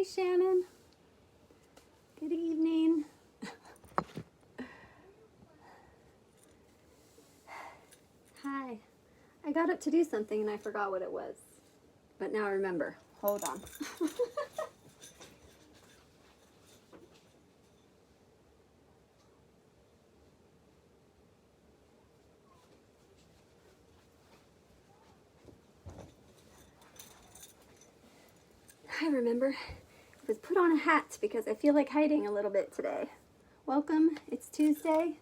Hey Shannon. Good evening. Hi. I got up to do something and I forgot what it was. But now I remember. Hold on. I remember. I was put on a hat because I feel like hiding a little bit today. Welcome. It's Tuesday.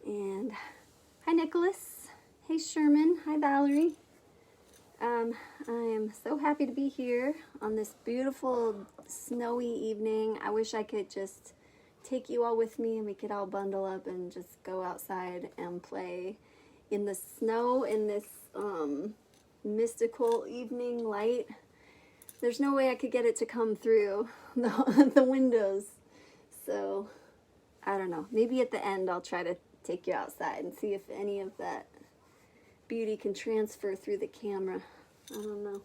And hi Nicholas. Hey Sherman. Hi Valerie. I am so happy to be here on this beautiful snowy evening. I wish I could just take you all with me and we could all bundle up and just go outside and play in the snow in this mystical evening light. There's no way I could get it to come through the windows. So, I don't know. Maybe at the end I'll try to take you outside and see if any of that beauty can transfer through the camera. I don't know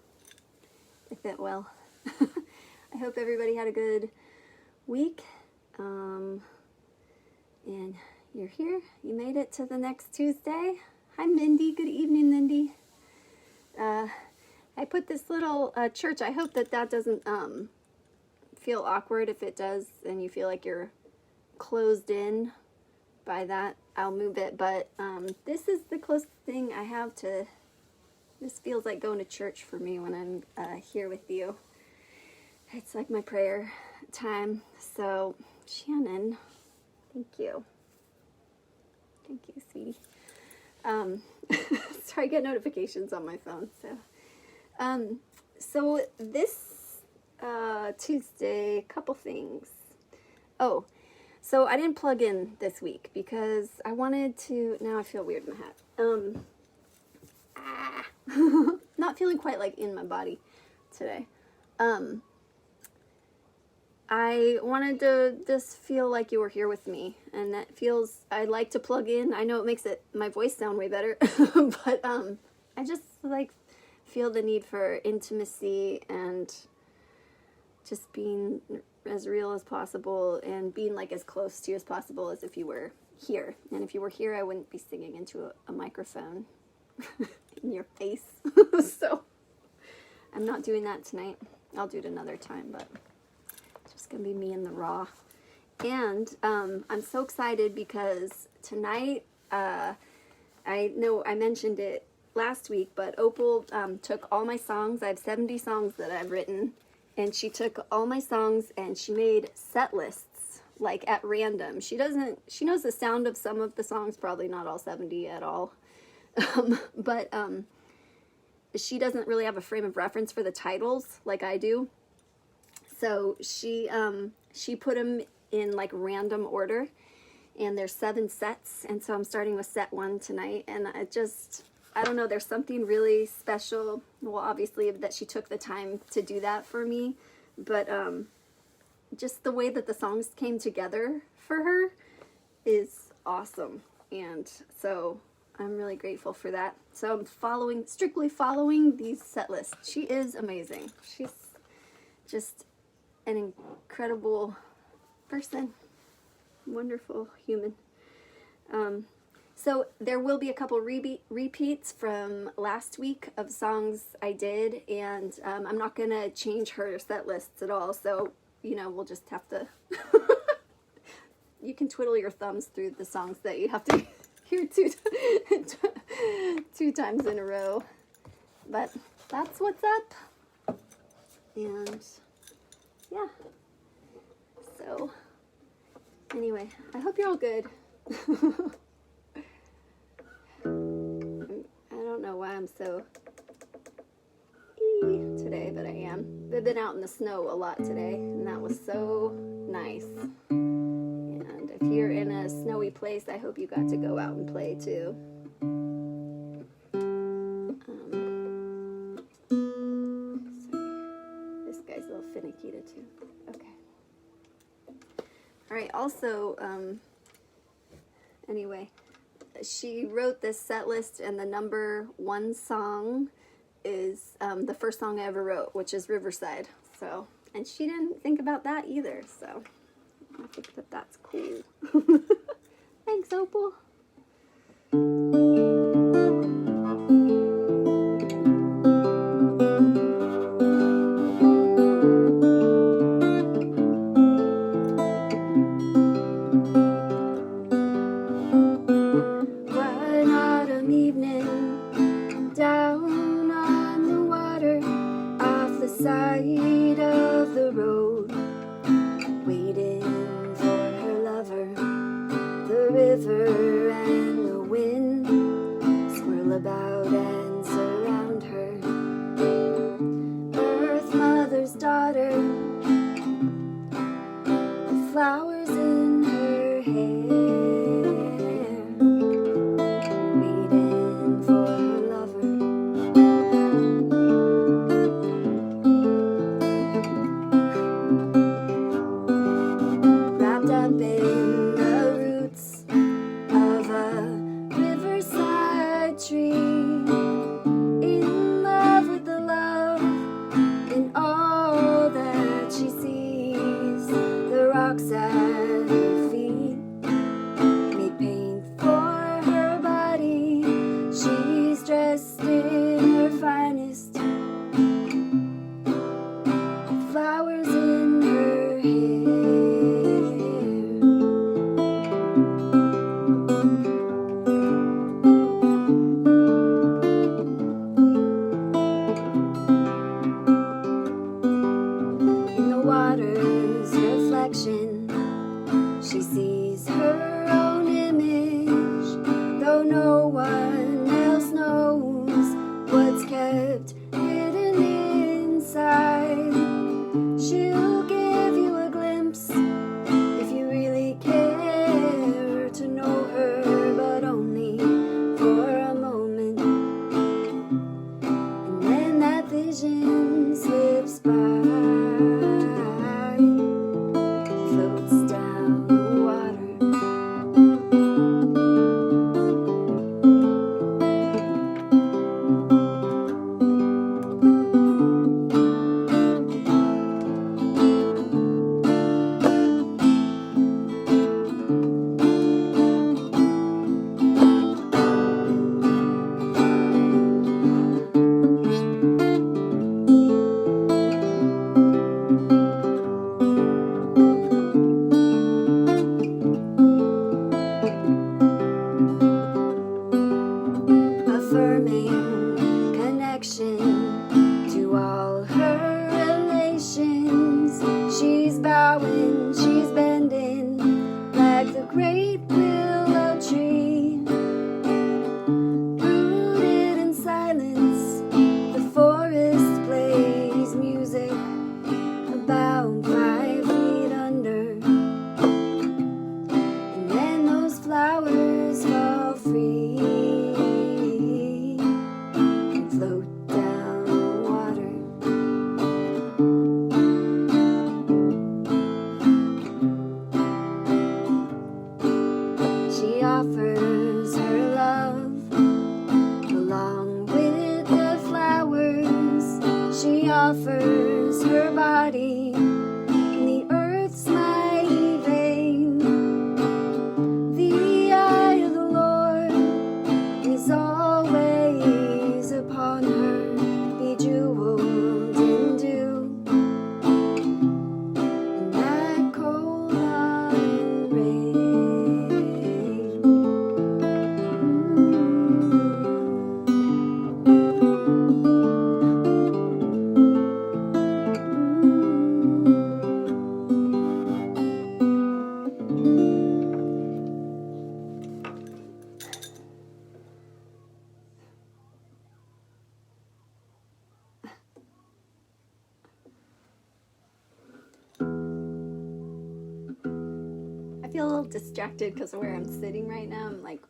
if it will. I hope everybody had a good week. And you're here. You made it to the next Tuesday. Hi Mindy. Good evening, Mindy. I put this little church. I hope that doesn't feel awkward. If it does and you feel like you're closed in by that, I'll move it. But this is the closest thing I have to, this feels like going to church for me when I'm here with you. It's like my prayer time. So Shannon, thank you. Thank you, sweetie. Sorry, I get notifications on my phone. So this Tuesday, couple things. Oh, so I didn't plug in this week because I wanted to, now I feel weird in the hat. Not feeling quite like in my body today. I wanted to just feel like you were here with me, and that feels, I like to plug in. I know it makes my voice sound way better, but I just like feel the need for intimacy and just being as real as possible and being like as close to you as possible as if you were here. And if you were here, I wouldn't be singing into a microphone in your face. So I'm not doing that tonight. I'll do it another time, but it's just gonna be me in the raw. And I'm so excited because tonight, I know I mentioned it last week, but Opal took all my songs. I have 70 songs that I've written, and she took all my songs and she made set lists, like at random. She knows the sound of some of the songs, probably not all 70 at all. But she doesn't really have a frame of reference for the titles like I do. So she put them in like random order, and there's 7 sets. And so I'm starting with set 1 tonight, and I don't know, there's something really special. Well, obviously that she took the time to do that for me, but just the way that the songs came together for her is awesome. And so I'm really grateful for that. So I'm strictly following these set lists. She is amazing. She's just an incredible person, wonderful human. So there will be a couple repeats from last week of songs I did, and I'm not going to change her set lists at all, so, you know, we'll just have to, you can twiddle your thumbs through the songs that you have to hear two times in a row, but that's what's up, and yeah, so, anyway, I hope you're all good. I don't know why I'm so today, but I am. I've been out in the snow a lot today, and that was so nice. And if you're in a snowy place, I hope you got to go out and play too. Sorry, this guy's a little finicky too. Okay. All right. Also, anyway. She wrote this set list, and the number 1 song is the first song I ever wrote, which is Riverside. So And she didn't think about that either, so I think that that's cool. Thanks, Opal. One autumn evening, down on the water, off the side of the road, waiting for her lover. The river and the wind swirl about and surround her. Earth Mother's daughter, the flowers in her hair, waiting for her lover. Wrapped up in the roots of a riverside tree, in love with the love in all that she sees. The rocks at her feet made paint for her body. She's dressed in her finest, flowers in her hair. In the water's reflection, she sees her own image, though no one else knows what's kept hidden inside. She'll give you a glimpse if you really care to know her, but only for a moment. And then that vision slips by, floats down the water. Affirming connection to all her relations. She's bowing, she's bending like the great willow tree. Rooted in silence, the forest plays music about 5 feet under. And then those flowers fall free, float down the water. She offers her love along with the flowers. She offers her body in the earth's mighty vein. The eye of the Lord is always upon her, bejeweled in dew, and that cold autumn rain. I feel a little distracted because of where I'm sitting right now. I'm like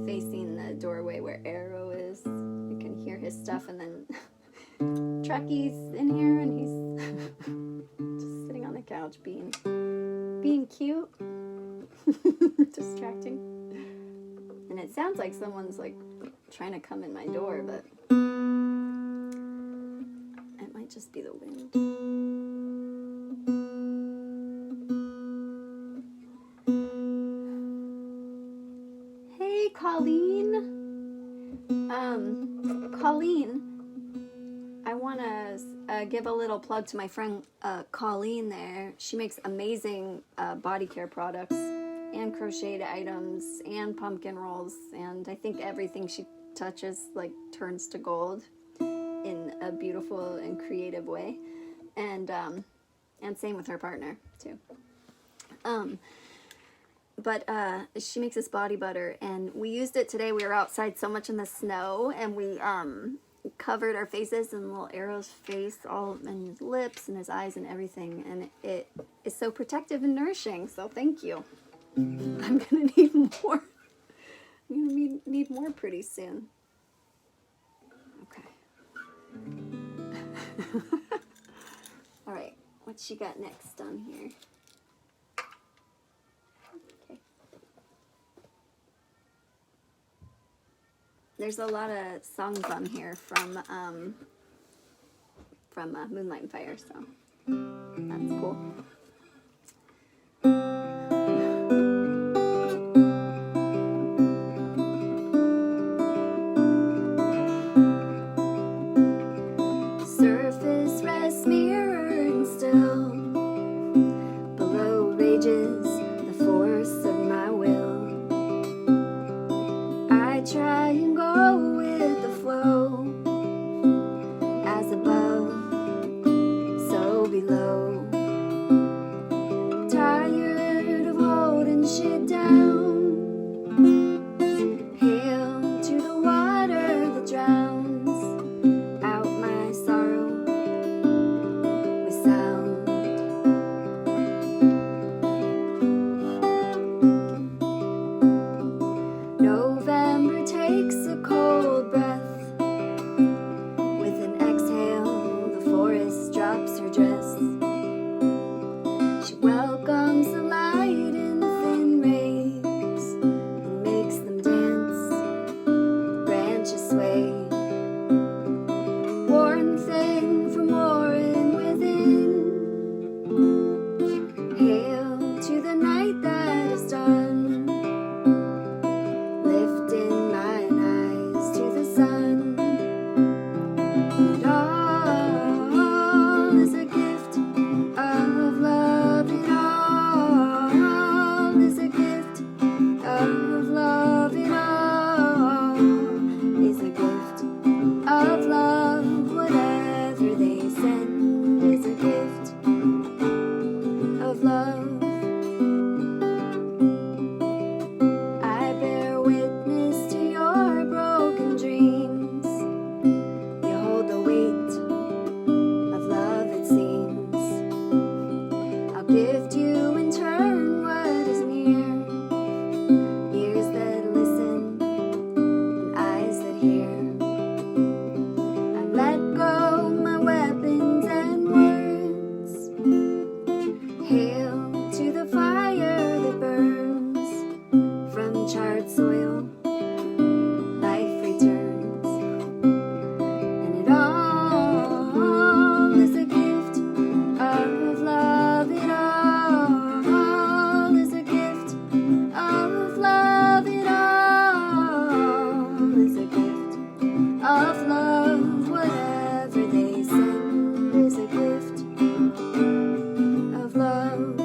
facing the doorway where Arrow is. I can hear his stuff, and then Trucky's in here, and he's just sitting on the couch being cute, distracting. And it sounds like someone's like trying to come in my door, but it might just be the wind. Colleen. Colleen, I want to give a little plug to my friend Colleen there. She makes amazing body care products and crocheted items and pumpkin rolls, and I think everything she touches like turns to gold in a beautiful and creative way. And same with her partner too. But she makes this body butter, and we used it today. We were outside so much in the snow, and we covered our faces in little Arrow's face, all and his lips and his eyes and everything, and it is so protective and nourishing. So thank you. I'm gonna need more. I'm gonna need more pretty soon. Okay. All right. What she got next on here? There's a lot of songs on here from Moonlight and Fire, so that's cool. Surface rest mirrored and still, below rages the force of my will. I try and go with the flow, as above, so below. Tired of holding shit down. Hail to the water that drowns out my sorrow with sound. November takes a cold breath. With an exhale, the forest drops her dress. She welcomes the light in thin rays and makes them dance. Branches sway. Worn thin from warring within. Hail to the night that is done. Lifting mine eyes to the sun. It all is a gift of love. It all is a gift of love. It all is a gift of love. Whatever they send is a gift of love. I bear witness to your broken dreams. You hold the weight of love, it seems. I'll give to you in turn what is near. Ears that listen and eyes that hear. I let go my weapons and words. Hail to the fire that burns. From charred soil, life returns. And it all is a gift of love. It all is a gift of love. It all is a gift of love. Whatever they send is a gift of love.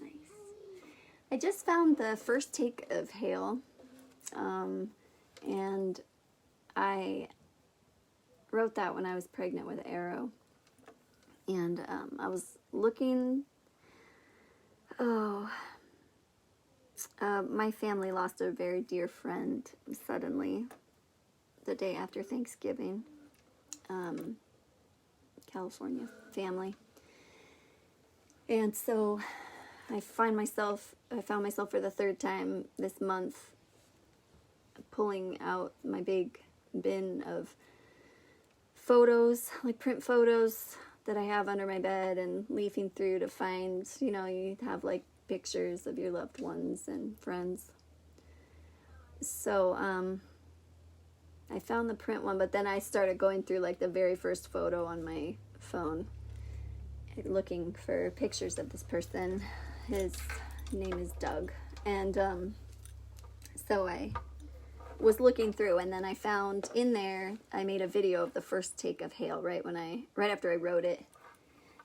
Nice. I just found the first take of Hail, and I wrote that when I was pregnant with Arrow, and I was looking. My family lost a very dear friend suddenly the day after Thanksgiving. California family. And so I found myself for the third time this month pulling out my big bin of photos, like print photos that I have under my bed and leafing through to find, you know, you have like pictures of your loved ones and friends. So I found the print one, but then I started going through like the very first photo on my phone, looking for pictures of this person. His name is Doug. And so I was looking through, and then I found in there, I made a video of the first take of Hail right after I wrote it.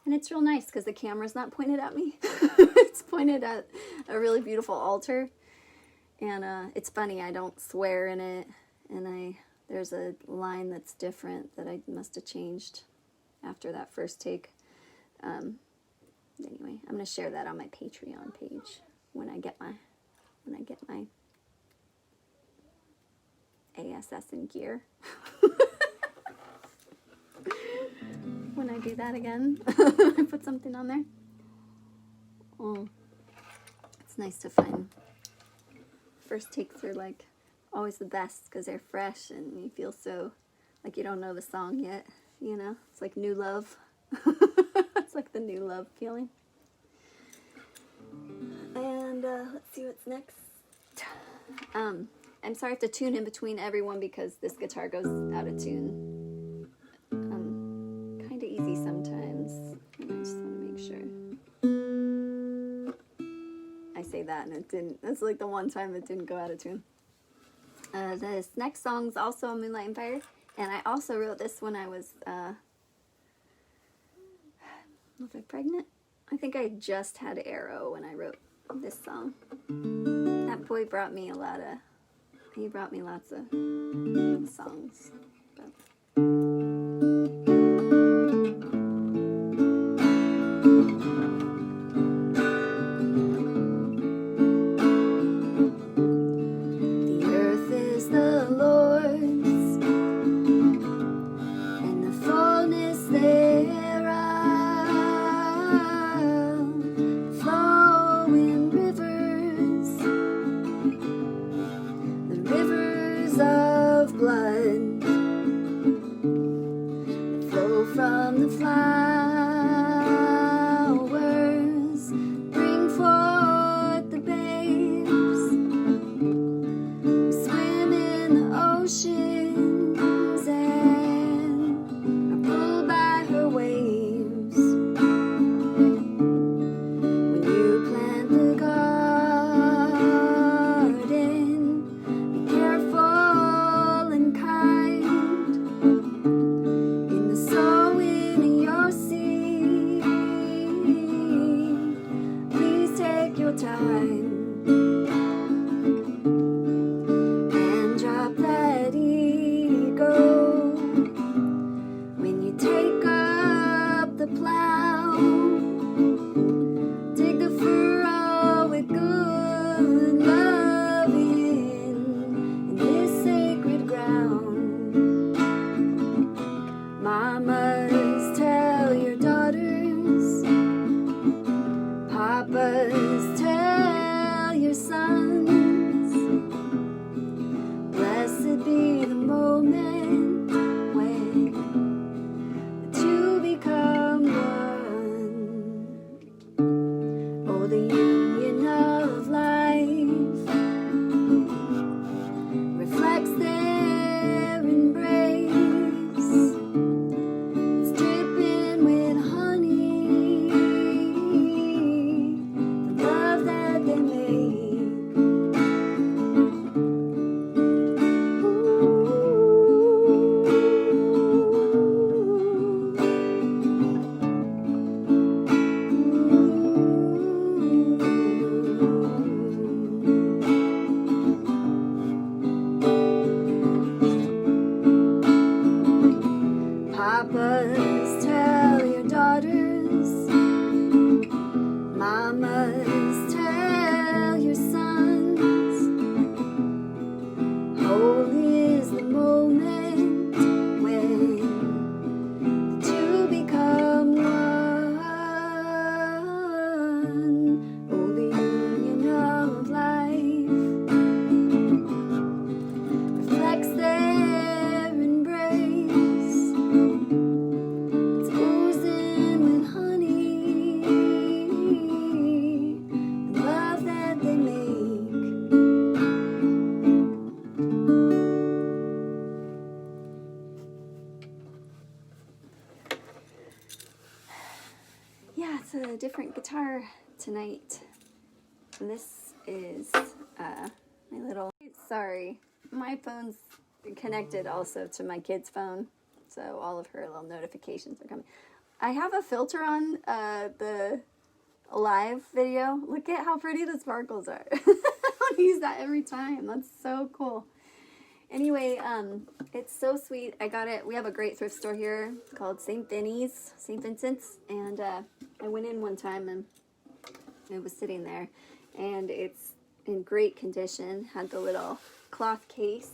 And it's real nice because the camera's not pointed at me. It's pointed at a really beautiful altar. And it's funny, I don't swear in it, and there's a line that's different that I must have changed after that first take. Anyway, I'm gonna share that on my Patreon page when I get my ASS in gear. When I do that again, I put something on there. Oh, it's nice to find. First takes are like always the best because they're fresh and you feel so like you don't know the song yet, you know? It's like new love. It's like the new love feeling. And let's see what's next. I'm sorry I have to tune in between everyone because this guitar goes out of tune. Kind of easy sometimes. And I just want to make sure. I say that and it didn't. That's like the one time it didn't go out of tune. This next song's also Moonlight and Fire. And I also wrote this when I was I pregnant? I think I just had Arrow when I wrote this song. That boy brought me lots of songs. The earth is the Lord's and the fullness thereof, flowing rivers, the rivers of blood that flow from the flowers, bring forth the babes who swim in the oceans and are pulled by her waves. When you plant the garden, be careful and kind in the sowing of your seed. Please take your time and drop that ego when you take up the plow. Dig the furrow with good loving in this sacred ground. Mamas, tell your daughters, papas, tell your sons, blessed be the moment when the two become one. Oh, the union of life reflects their embrace. It's dripping with honey, the love that they make. Papas, tell your daughters, mamas, tell your sons, holy is the moment when the two become one. Oh, the union of life reflects their embrace. with a different guitar tonight. And this is my little... Sorry, my phone's connected also to my kid's phone, so all of her little notifications are coming. I have a filter on the live video. Look at how pretty the sparkles are. I use that every time. That's so cool. Anyway, it's so sweet. I got it. We have a great thrift store here called St. Vincent's, and I went in one time and it was sitting there, and it's in great condition. Had the little cloth case,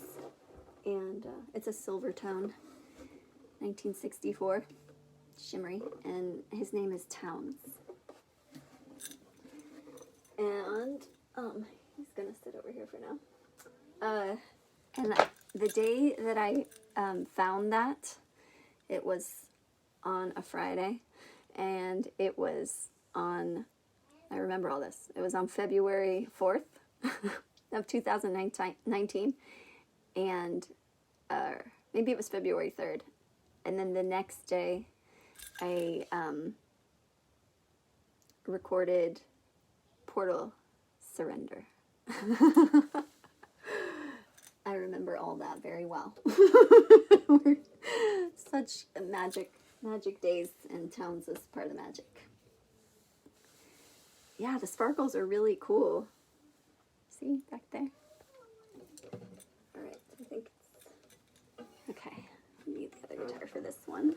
and it's a silver tone, 1964, shimmery, and his name is Towns. And he's gonna sit over here for now. And the day that I found that, it was on a Friday, and it was on, I remember all this, it was on February 4th of 2019, and maybe it was February 3rd, and then the next day, I recorded Portal Surrender. I remember all that very well. Such magic days, and Towns is part of the magic. Yeah, the sparkles are really cool. See, back there? Alright, I think it's... Okay, I need the other guitar for this one.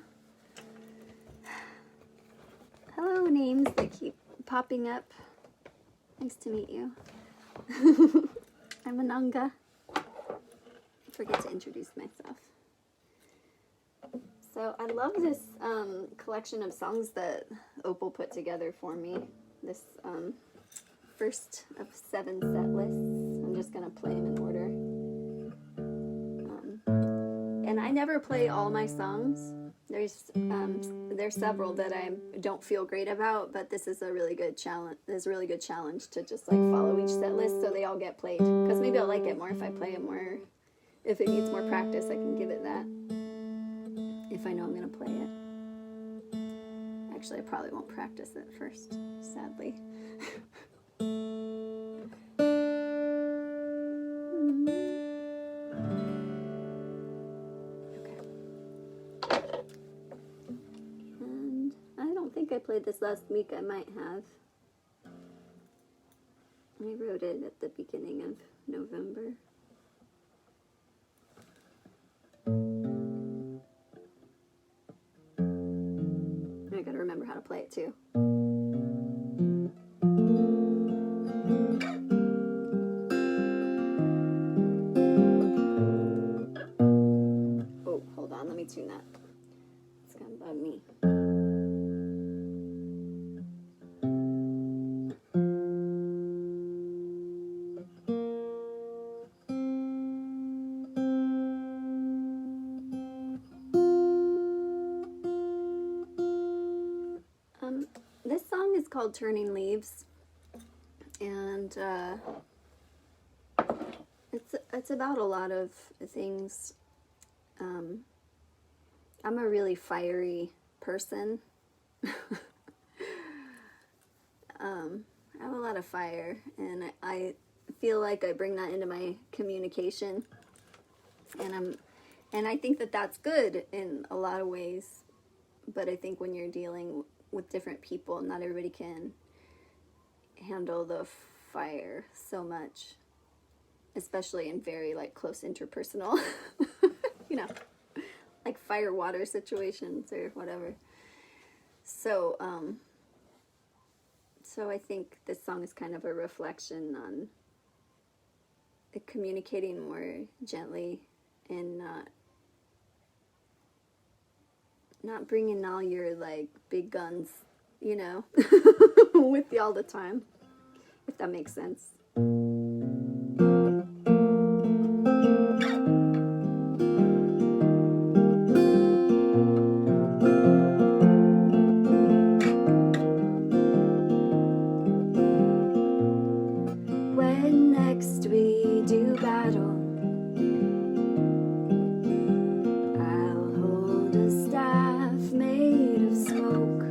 Hello, names that keep popping up. Nice to meet you. I'm Ananga. Forget to introduce myself. So I love this collection of songs that Opal put together for me. This first of 7 set lists. I'm just gonna play them in order. And I never play all my songs. There's several that I don't feel great about, but this is a really good challenge. There's a really good challenge to just like follow each set list so they all get played. Because maybe I'll like it more if I play it more. If it needs more practice, I can give it that. If I know I'm going to play it. Actually, I probably won't practice it first, sadly. Okay. And I don't think I played this last week. I might have. I wrote it at the beginning of November. I gotta remember how to play it too. Oh, hold on, let me tune that. It's gonna bug me. This song is called Turning Leaves, and it's about a lot of things. I'm a really fiery person. I have a lot of fire, and I feel like I bring that into my communication, and I think that that's good in a lot of ways, but I think when you're dealing with different people, not everybody can handle the fire so much, especially in very like close interpersonal, you know, like fire water situations or whatever. So so I think this song is kind of a reflection on communicating more gently and not bringing all your, like, big guns, you know, with you all the time, if that makes sense. When next we do battle, I'll hold a staff made of smoke.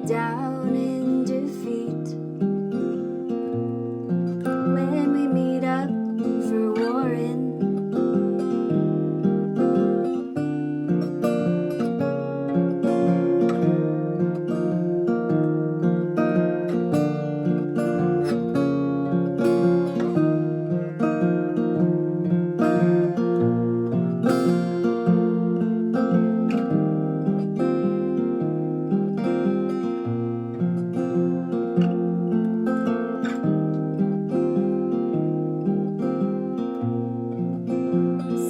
down in defeat. When we meet up for warring,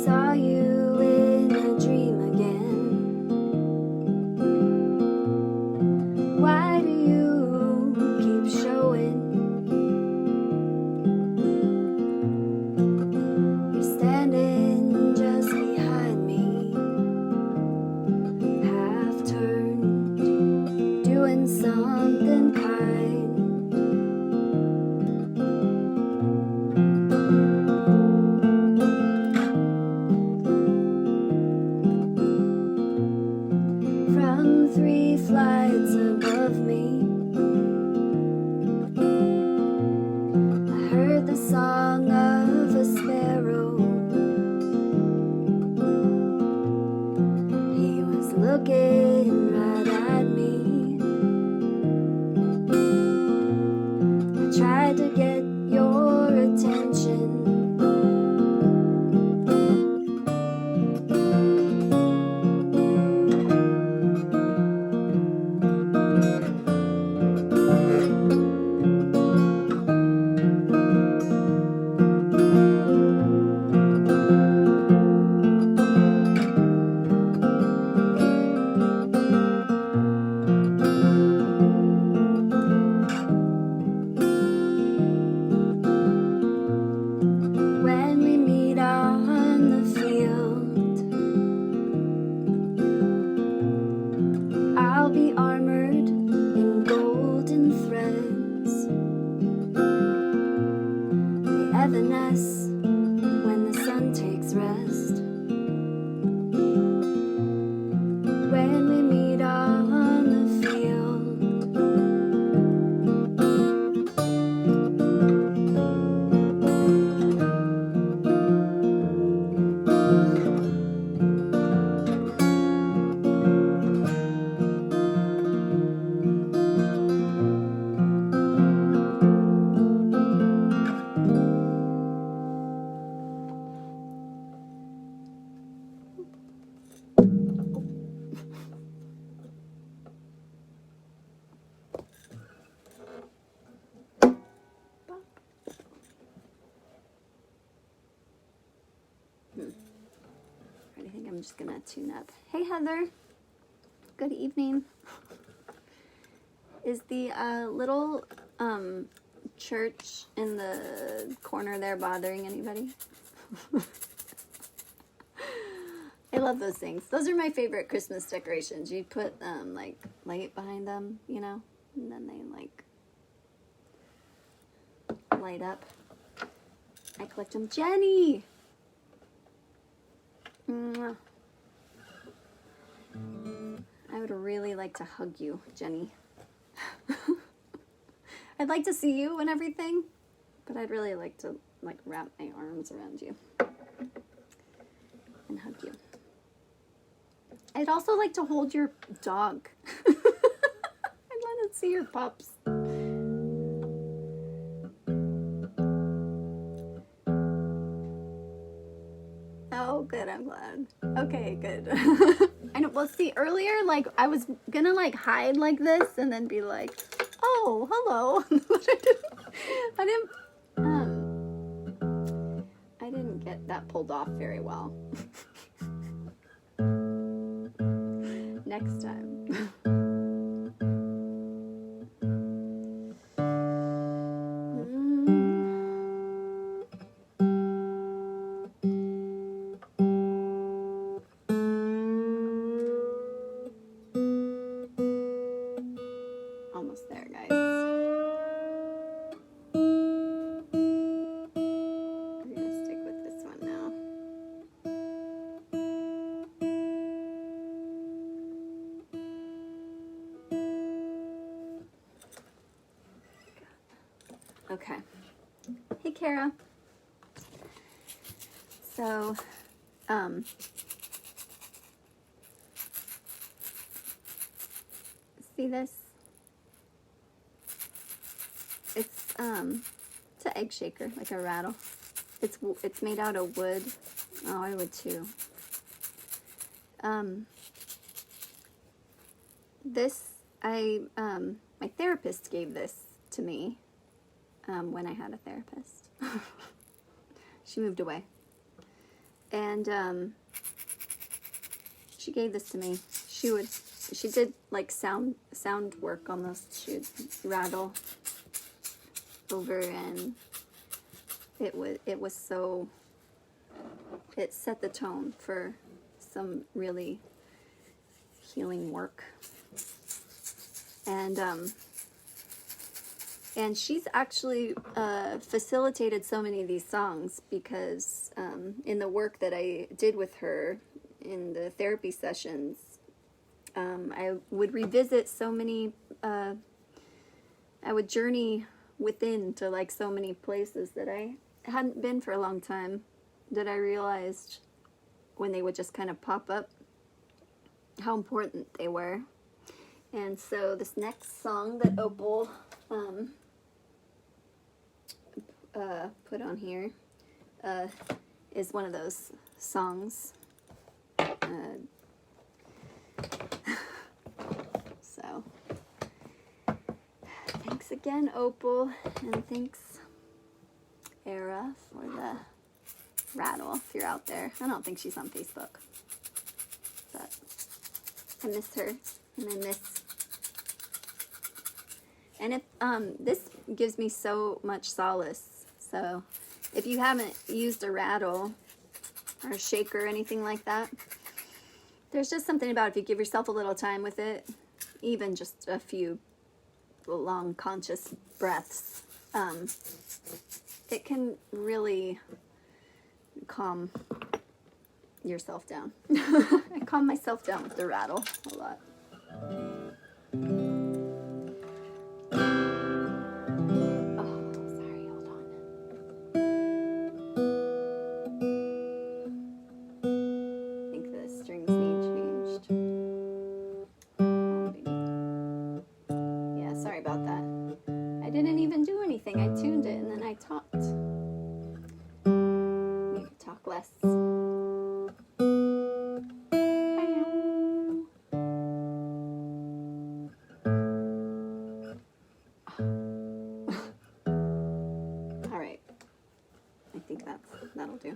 saw you in a dream again. Why do you keep showing? You're standing just behind me, half turned, doing something kind. From 3 flights above me, I heard the song of a sparrow. He was looking right at me. I tried to get your attention. When we meet on the field, I'll be armored in golden threads. The evanesce when the sun takes rest. When we meet on the field, I think I'm just gonna tune up. Hey Heather, good evening. Is the little church in the corner there bothering anybody? I love those things. Those are my favorite Christmas decorations. You put like light behind them, you know, and then they like light up. I collect them. Jenny! Mwah. I would really like to hug you, Jenny. I'd like to see you and everything, but I'd really like to like wrap my arms around you and hug you. I'd also like to hold your dog. I'd want to see your pups. Oh, good, I'm glad. Okay, good. I know, well, see, earlier, like, I was gonna, like, hide like this and then be like, oh, hello. I didn't get that pulled off very well. Next time. Almost there, guys. I'm gonna stick with this one now. Okay. Hey, Kara. So, see this? It's an egg shaker, like a rattle. It's made out of wood. Oh, I would too. My therapist gave this to me when I had a therapist. She moved away. And she gave this to me. She did like sound work almost. She would rattle over, and it set the tone for some really healing work. And she's actually facilitated so many of these songs because in the work that I did with her in the therapy sessions, I would revisit so many, I would journey within to like so many places that I hadn't been for a long time, that I realized when they would just kind of pop up how important they were. And so this next song that Opal put on here is one of those songs. So thanks again, Opal, and thanks, Era, for the rattle, if you're out there. I don't think she's on Facebook, but I miss her, and I miss... And if this gives me so much solace. So if you haven't used a rattle or a shaker or anything like that, there's just something about if you give yourself a little time with it, even just a few long conscious breaths, it can really calm yourself down. I calm myself down with the rattle a lot. That'll do.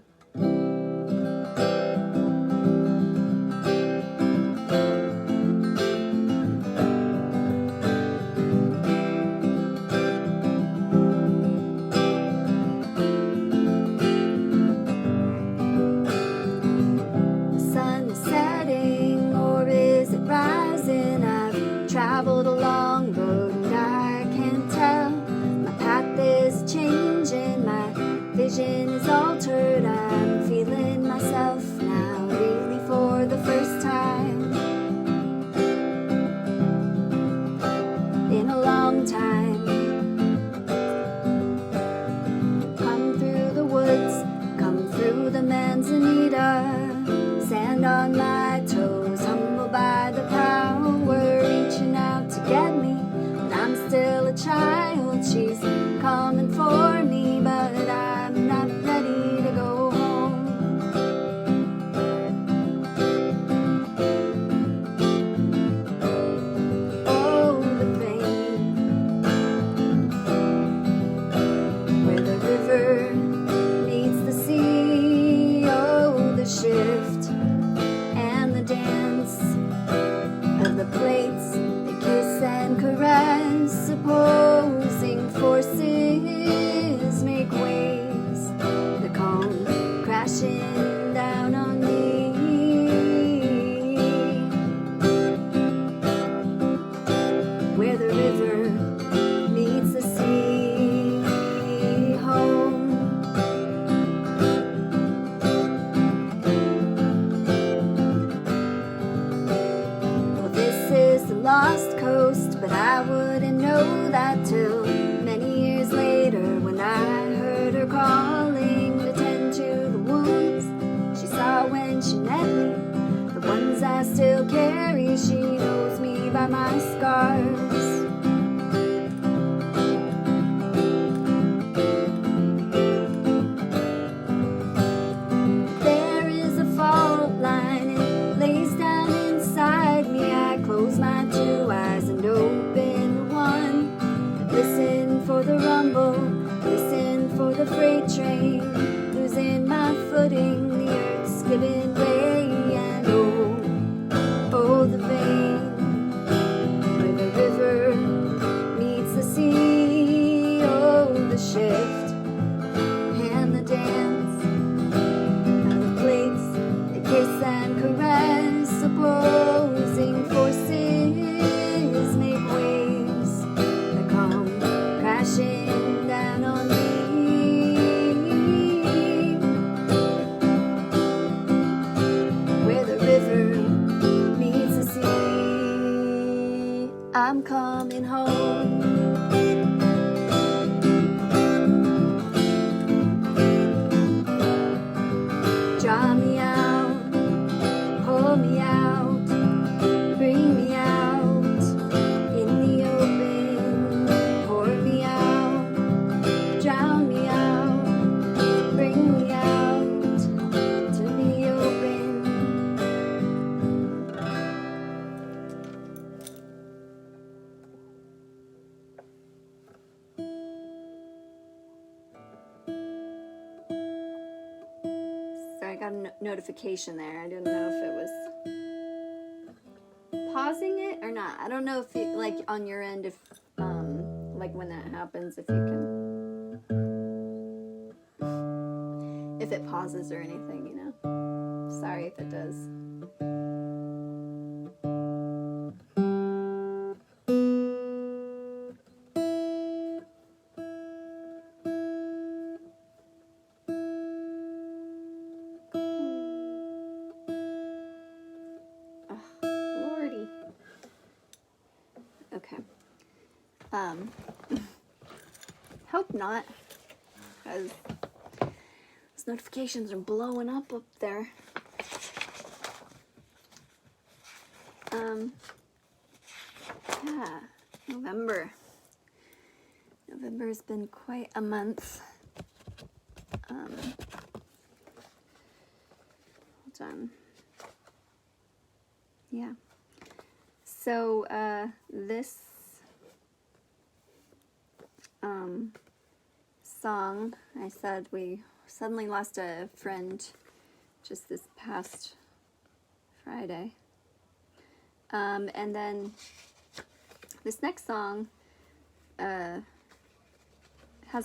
The sun is setting, or is it rising? I've traveled a long road and I can't tell. My path is changing, my vision is altered. I'm feeling myself now, really for the first time in a long time. Come through the woods, come through the manzanita, sand on my toes, humbled by the power reaching out to get me. But I'm still a child, she's coming for me, but I'm not ready to go home. Oh, the pain, where the river meets the sea. Oh, the shift and the dance of the plates that kiss and caress. Opposing forces make waves that come crashing down on me. Where the river meets the sea, home. Well, this is the lost coast, but I wouldn't know that till many years later, stumble, listen for the freight train, losing my footing, the earth's giving way, and oh, the vein, where the river meets the sea, oh, the shift and the dance, and the plates, they kiss and caress, opposing forces make waves that come crashing down on me. Where the river meets the sea, I'm coming home. Draw me out, pull me out, bring me out in the open, pour me out, drown me out, bring me out to the open. Sorry, I got a notification there. I didn't know if it was pausing it or not. I don't know if it, like on your end, if like when that happens, if you can, if it pauses or anything, you know. Sorry if it does. Lordy. Okay. Hope not, because those notifications are blowing up there. Yeah, November. November's been quite a month. Hold on. Yeah. So, this song, I said we suddenly lost a friend just this past Friday. And then this next song has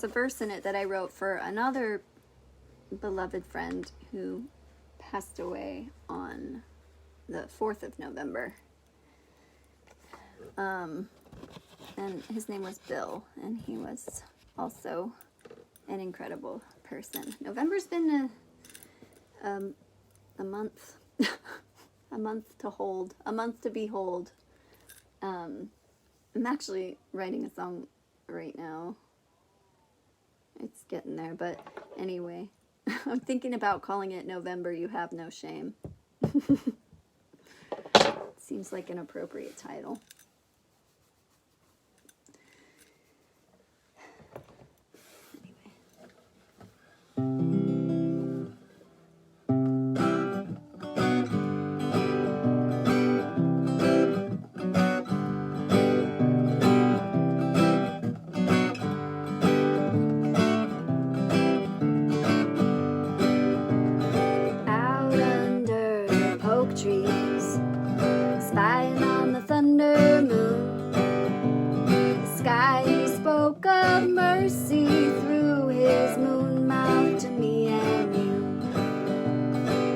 a verse in it that I wrote for another beloved friend who passed away on the 4th of November. And his name was Bill, and he was also an incredible person. November's been a month, a month to hold, a month to behold. I'm actually writing a song right now. It's getting there, but anyway, I'm thinking about calling it November You Have No Shame. Seems like an appropriate title. Out under the oak trees, spying on the thunder moon, the sky he spoke of mercy through his moon mouth to me and you.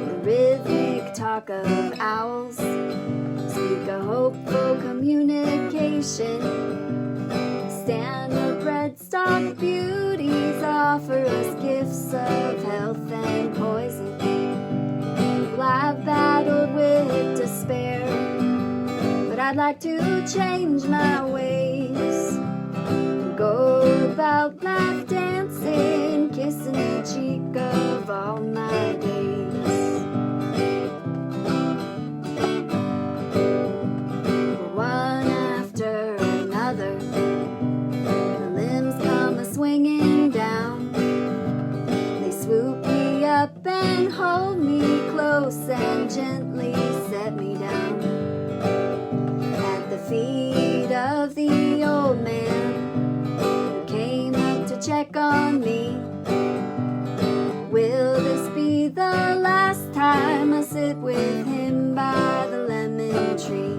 The rhythmic talk of owls speak a hopeful communication. Stand up red stalk beauties offer us gifts of health and poison. Well, I've battled with despair, but I'd like to change my ways. Go about life dancing, kissing the cheek of all my days. One after another, the limbs come a-swinging down. They swoop me up and hold me close and gently set me down. At the feet of the old man who came up with him by the lemon tree.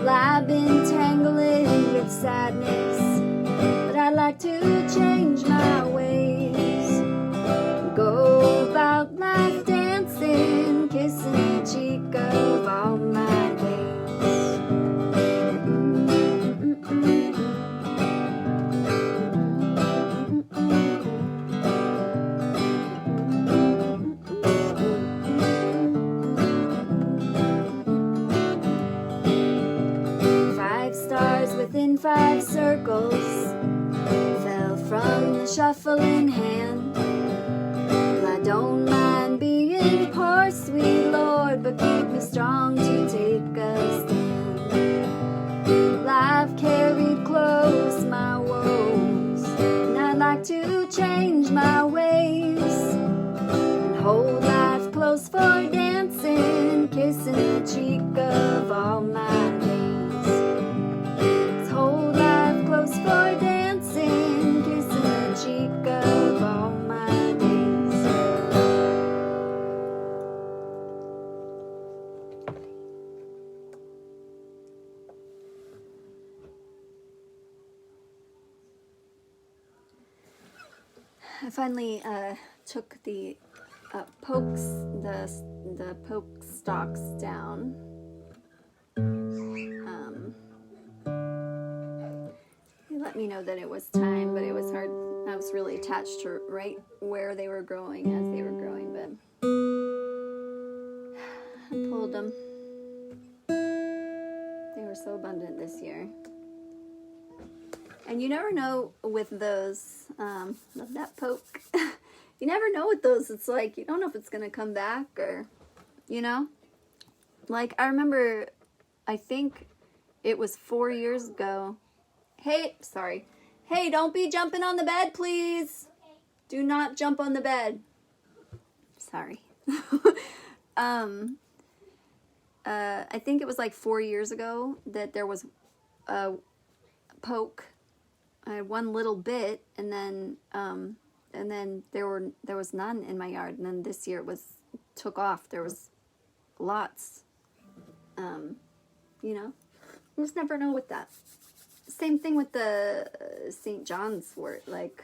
Well, I've been tangling with sadness, but I'd like to change my ways. Go about life dancing, kissing the cheek of all my days. 5 stars within 5 circles fell from the shuffling hand. Well, I don't mind being poor, sweet Lord, but keep me strong to take a stand. Well, I've carried close my woes, and I'd like to change my ways and hold life close for dancing, kissing the cheek of all my days. Let's hold life close for dancing, kissing the cheek of all my days. I finally took the the poke stalks down. They let me know that it was time, but it was hard. I was really attached to right where they were growing as they were growing, but I pulled them. They were so abundant this year. And you never know with those, that poke, you never know with those. It's like, you don't know if it's going to come back or, you know? Like, I remember, I think it was 4 years ago. Hey, sorry. Hey, don't be jumping on the bed, please. Okay. Do not jump on the bed. Sorry. I think it was like 4 years ago that there was a poke. I had one little bit, and then there was none in my yard, and then this year it took off. There was lots. You know, you just never know with that. Same thing with the St. John's wort. Like,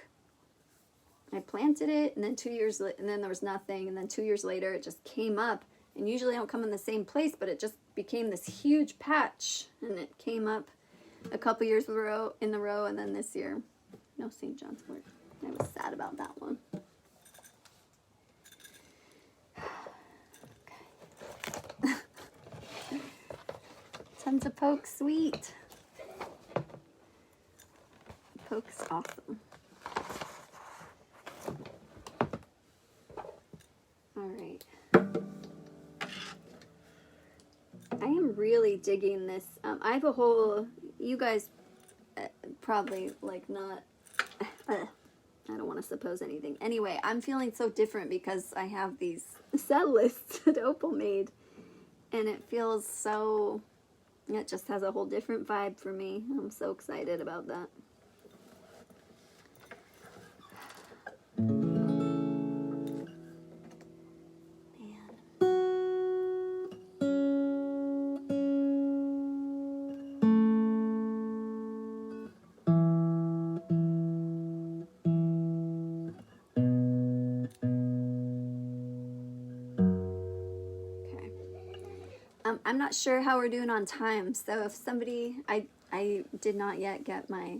I planted it, and then 2 years and then there was nothing, and then 2 years later it just came up. And usually I don't come in the same place, but it just became this huge patch, and it came up a couple years in a row, and then this year, no St. John's wort. I was sad about that one. Okay. Tons of poke, sweet. Poke's awesome. All right. I am really digging this. I have a whole, you guys probably like not, I don't want to suppose anything. Anyway, I'm feeling so different because I have these set lists that Opal made, and it feels so, it just has a whole different vibe for me. I'm so excited about that. I'm not sure how we're doing on time, so if somebody, I did not yet get my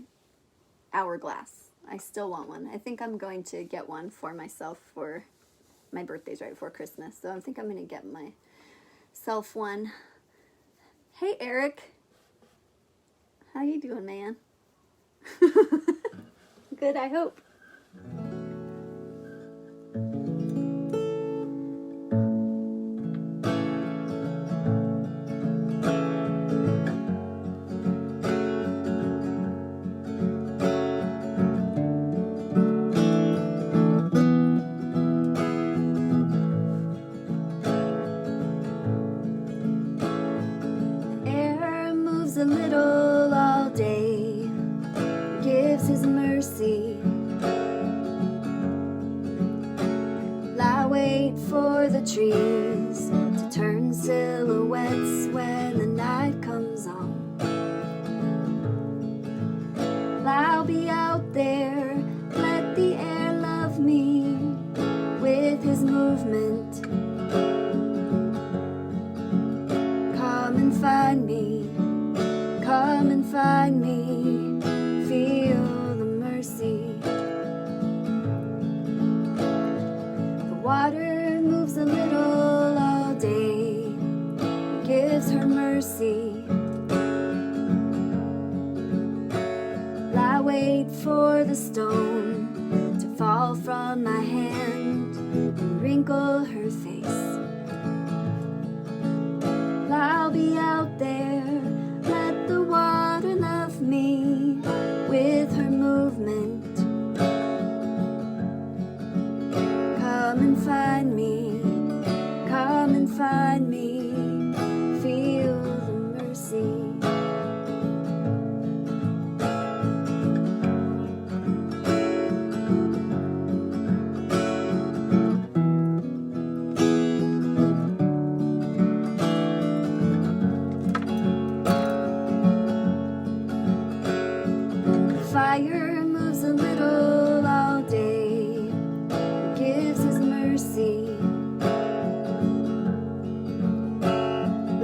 hourglass. I still want one. I think I'm going to get one for myself for my birthday's right before Christmas, so I think I'm going to get myself one. Hey, Eric. How you doing, man? Good, I hope. A little all day, gives his mercy wait for the stone to fall from my hand and wrinkle her face. I'll be out there, let the water love me with her movement. Come and find me, come and find me, feel the mercy. Fire moves a little all day, gives his mercy.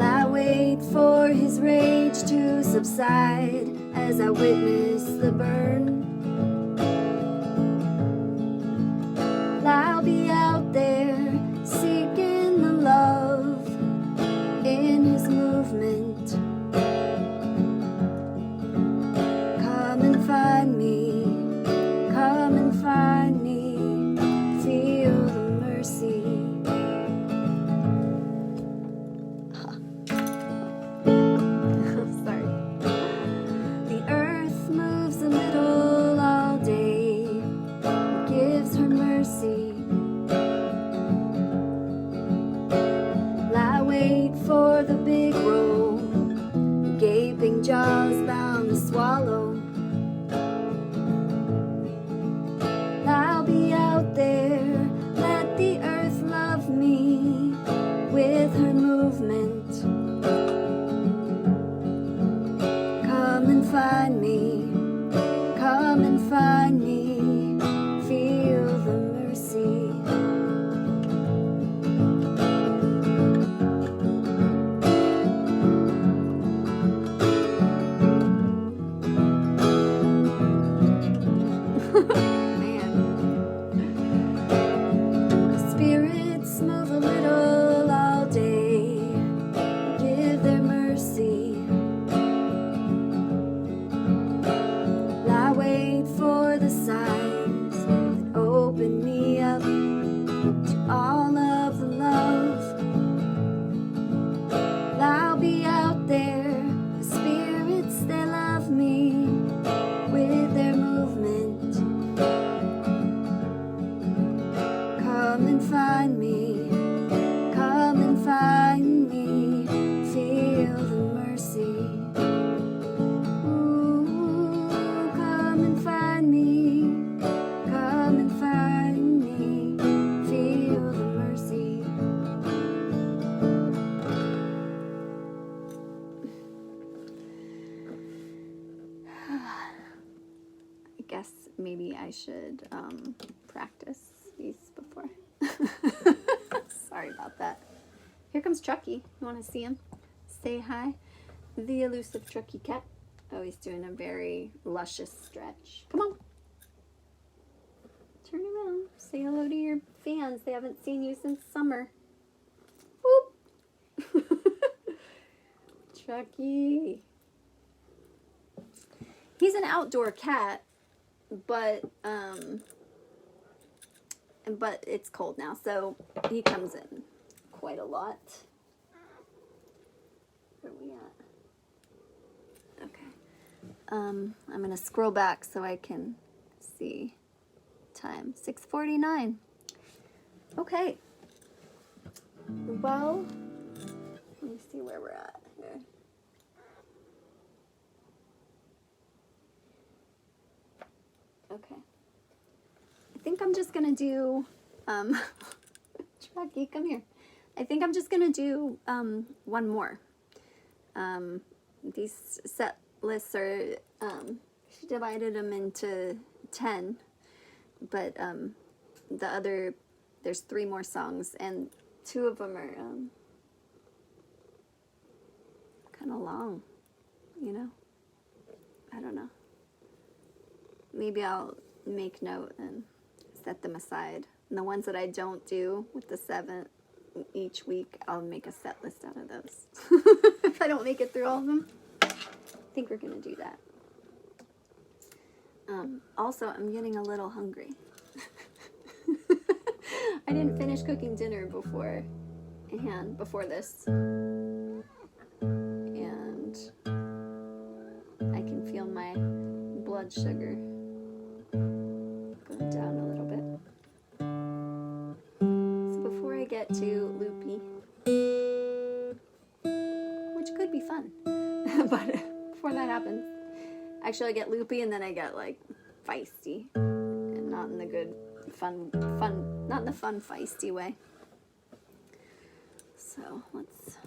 I wait for his rage to subside as I witness the burn. I'll be out there seeking the love in his movement. Come and find me, come and find me, feel the mercy. Sorry. The earth moves a little all day, gives her mercy. I wait for the big roll, gaping jaws bound to swallow. I'll be out there, let the earth love me with her movement. Come and find me, come and find me, feel the mercy. Spirits move a little all day, give their mercy. I wait for the signs that open me up to all of the love. I'll be out there, the spirits they love me with their movement. Come and find me, come and find me, feel the mercy. Ooh, come and find me, come and find me, feel the mercy. I guess maybe I should practice these before. Sorry about that. Here comes Chucky. You want to see him? Say hi. The elusive Chucky cat. Oh, he's doing a very luscious stretch. Come on. Turn around. Say hello to your fans. They haven't seen you since summer. Whoop. Chucky. He's an outdoor cat, but it's cold now, so he comes in quite a lot. Where are we at? Okay. I'm gonna scroll back so I can see time. 6:49. Okay. Well, let me see where we're at here. Okay. I think I'm just gonna do, Chucky, come here. I think I'm just gonna do one more. These set lists are, she divided them into 10, but there's 3 more songs, and 2 of them are kind of long, you know? I don't know. Maybe I'll make note and set them aside. And the ones that I don't do with the 7 each week, I'll make a set list out of those. If I don't make it through all of them, I think we're going to do that. Also, I'm getting a little hungry. I didn't finish cooking dinner before this. And I can feel my blood sugar going down a little bit. So before I get to loopy, which could be fun, but before that happens, actually I get loopy and then I get like feisty, and not in the good fun, not in the fun feisty way. So let's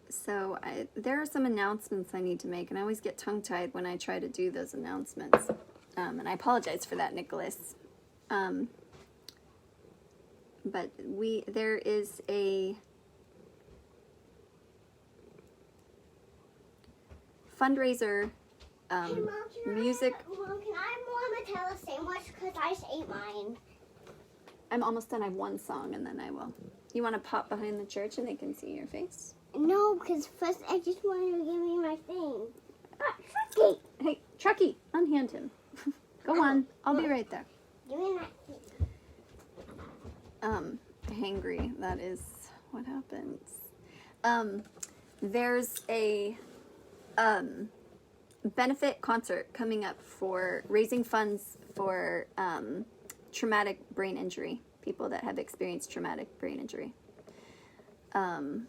so there are some announcements I need to make, and I always get tongue-tied when I try to do those announcements, and I apologize for that, Nicholas. But there is a fundraiser, Hey, Mom, music. Mom, can I have more Mattole sandwich? Because I just ate mine. I'm almost done. I have one song, and then I will. You want to pop behind the church and they can see your face? No, because first I just want you to give me my thing. Trucky! Hey, Trucky, unhand him. Go on. I'll be right there. Give me my thing. Hangry. That is what happens. There's a benefit concert coming up for raising funds for traumatic brain injury, people that have experienced traumatic brain injury. And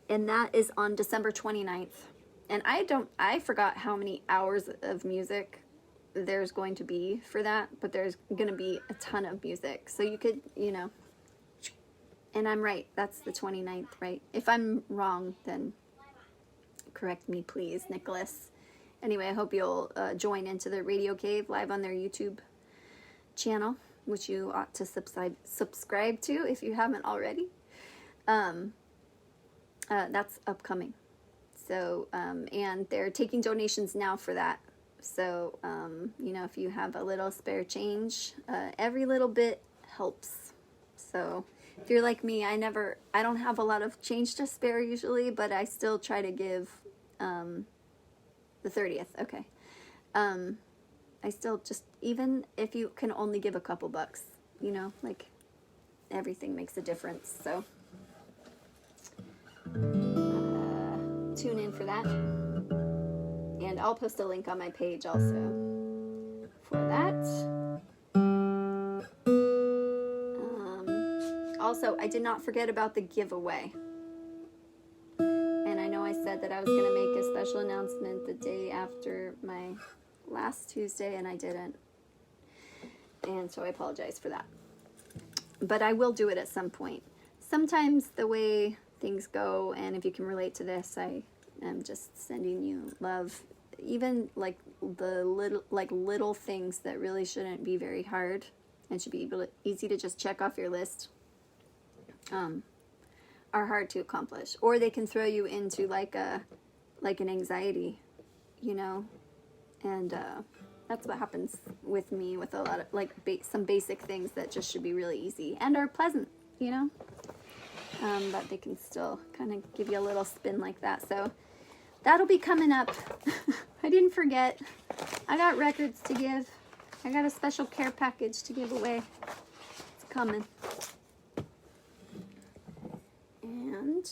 that is on December 29th. And I forgot how many hours of music there's going to be for that, but there's going to be a ton of music. So you could, and I'm right, that's the 29th, right? If I'm wrong, then correct me, please, Nicholas. Anyway, I hope you'll join into the Radio Cave live on their YouTube channel, which you ought to subscribe to if you haven't already. That's upcoming. So, and they're taking donations now for that. So, if you have a little spare change, every little bit helps. So, if you're like me, I don't have a lot of change to spare usually, but I still try to give, the 30th. Okay. I still just, even if you can only give a couple bucks, like everything makes a difference. So, tune in for that. And I'll post a link on my page also for that. Also, I did not forget about the giveaway. And I know I said that I was going to make a special announcement the day after my last Tuesday, and I didn't. And so I apologize for that. But I will do it at some point. Sometimes the way things go, and if you can relate to this, I am just sending you love. Even like the little things that really shouldn't be very hard and should be easy to just check off your list, are hard to accomplish, or they can throw you into like an anxiety, and that's what happens with me with a lot of some basic things that just should be really easy and are pleasant, but they can still kind of give you a little spin like that. So that'll be coming up. I didn't forget. I got records to give. I got a special care package to give away. It's coming. And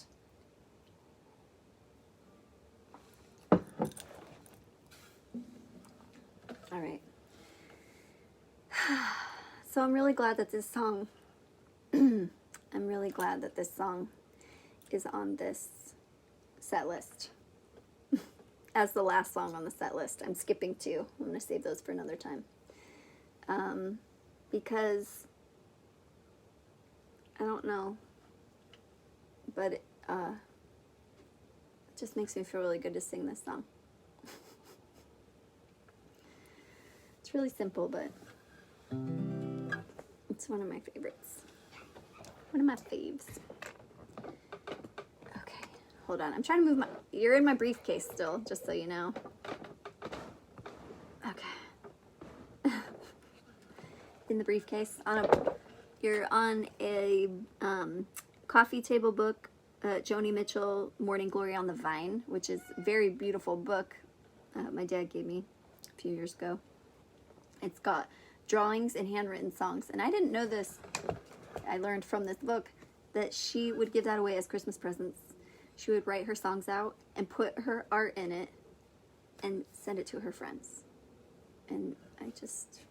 all right. So I'm really glad that this song is on this set list as the last song on the set list. I'm skipping 2. I'm going to save those for another time. Because I don't know, but it just makes me feel really good to sing this song. It's really simple, but it's one of my favorites. One of my faves. Okay, hold on. I'm trying to move you're in my briefcase still, just so you know. Okay. In the briefcase. You're on a coffee table book Joni Mitchell, Morning Glory on the Vine, which is a very beautiful book my dad gave me a few years ago. It's got drawings and handwritten songs. And I didn't know this. I learned from this book that she would give that away as Christmas presents. She would write her songs out and put her art in it and send it to her friends. And I just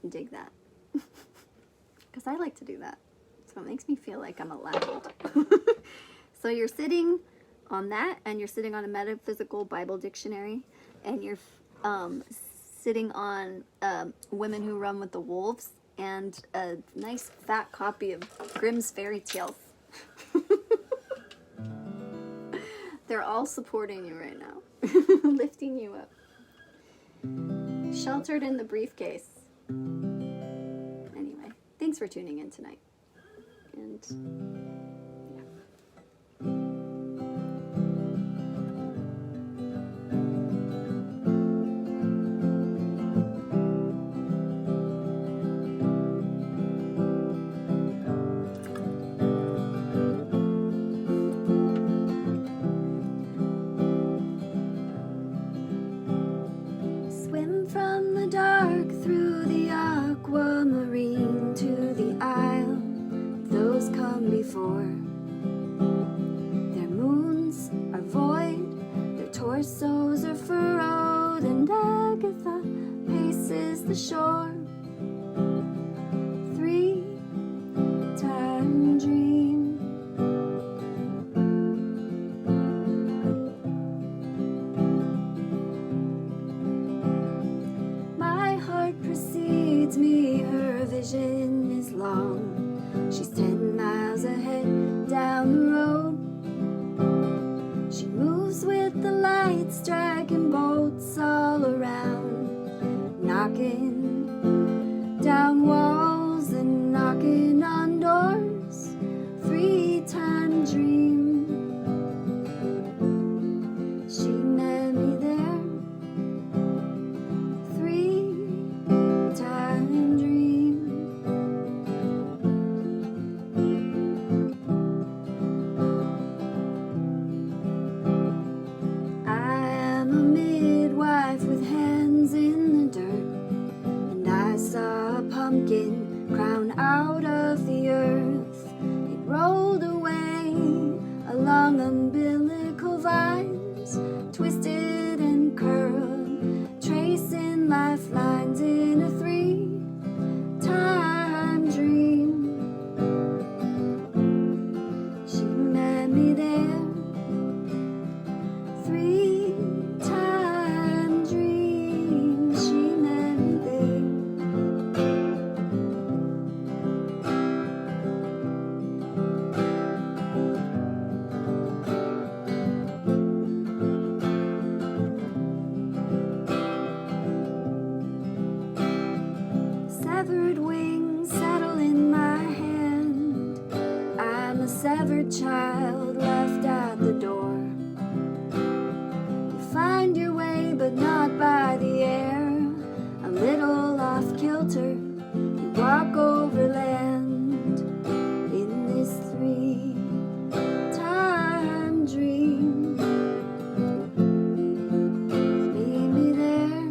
dig that. Because I like to do that. So it makes me feel like I'm allowed. So you're sitting on that, and you're sitting on a metaphysical Bible dictionary, and you're sitting on Women Who Run with the Wolves, and a nice fat copy of Grimm's Fairy Tales. They're all supporting you right now, lifting you up. Sheltered in the briefcase. Anyway, thanks for tuning in tonight. And swim from the dark through the aquamarine to the isle those come before. Their moons are void, their torsos are furrowed, and Agatha paces the shore. 3-time dream. My heart precedes me, her vision is long. She's 10 miles ahead down the road. She moves with the lights, striking bolts all around, knocking down walls and knocking on doors. 3-time dream. She met me there. 3-time dream. I am a midwife with hands in the dirt, and I saw a pumpkin crown out of the earth. It rolled away along umbilical vines, twisted and curled, tracing lifelines in a 3-time dream. She met me there. 3-time dream. She met me there. Severed wings settle in my hand. I'm a severed child left at the door. You find your way, but not by the air. A little off kilter, you walk over land in this 3-time dream. Meet me there.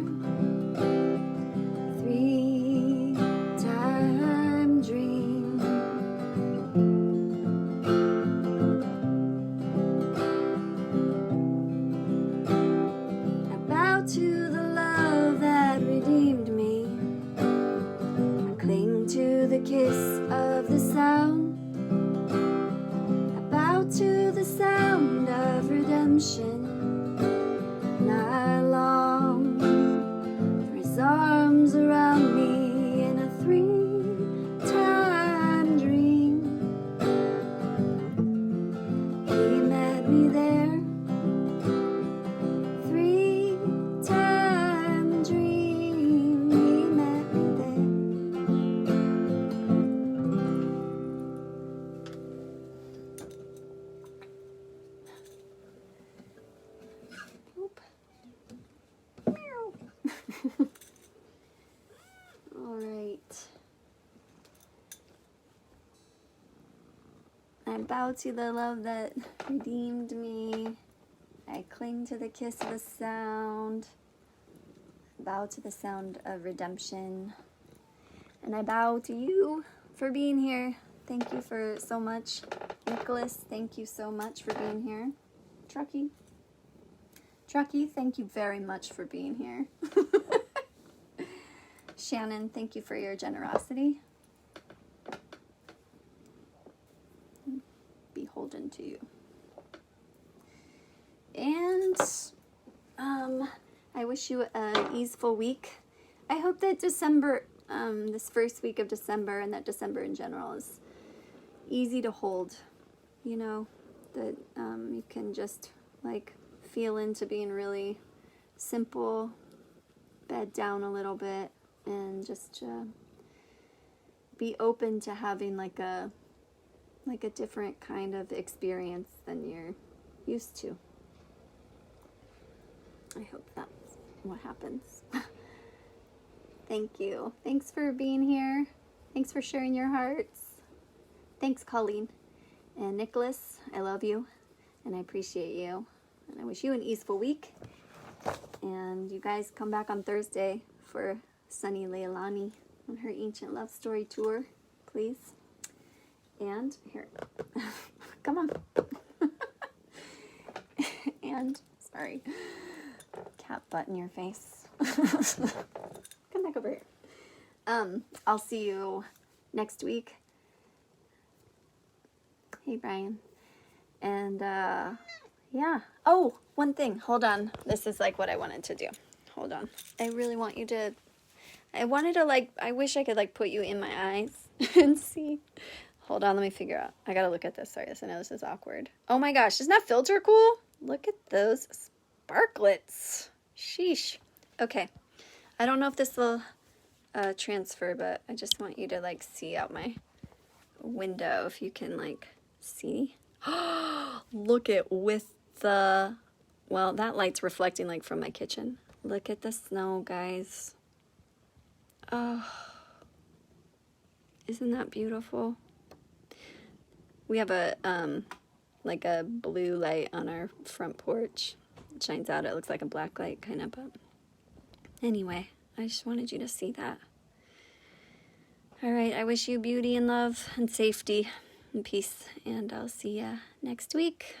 3-time dream. I bow to the love that redeemed me. I cling to the kiss of the sound. I bow to the sound of redemption. And I long for his arms around me in a 3-time dream. He met me there. 3-time dream. He met me there. Oop. Meow. All right. I'm bow to the love that redeemed me. I cling to the kiss of the sound. Bow to the sound of redemption. And I bow to you for being here. Thank you for so much. Nicholas, thank you so much for being here. Truckee, thank you very much for being here. Shannon, thank you for your generosity. Beholden to you. And I wish you an easeful week. I hope that December, this first week of December, and that December in general is easy to hold. You know, that you can just like feel into being really simple, bed down a little bit, and just be open to having like a different kind of experience than you're used to. I hope that's what happens. Thank you. Thanks for being here. Thanks for sharing your hearts. Thanks, Colleen. And Nicholas, I love you, and I appreciate you. And I wish you an easeful week. And you guys come back on Thursday for Sunny Leilani on her Ancient Love Story tour, please. And here, come on. And, sorry, cat butt in your face. Come back over here. I'll see you next week. Hey, Brian. And, yeah. Oh, one thing. Hold on. This is like what I wanted to do. Hold on. I really want you to, I wanted to like, I wish I could like put you in my eyes and see. Hold on, let me figure out. I gotta look at this. Sorry, I know this is awkward. Oh my gosh, isn't that filter cool? Look at those sparklets. Sheesh. Okay. I don't know if this will transfer, but I just want you to like see out my window if you can like see. Look at with the, well, that light's reflecting like from my kitchen. Look at the snow, guys. Oh, isn't that beautiful? We have a like a blue light on our front porch. It shines out. It looks like a black light kind of, but anyway, I just wanted you to see that. All right, I wish you beauty and love and safety and peace, and I'll see you next week.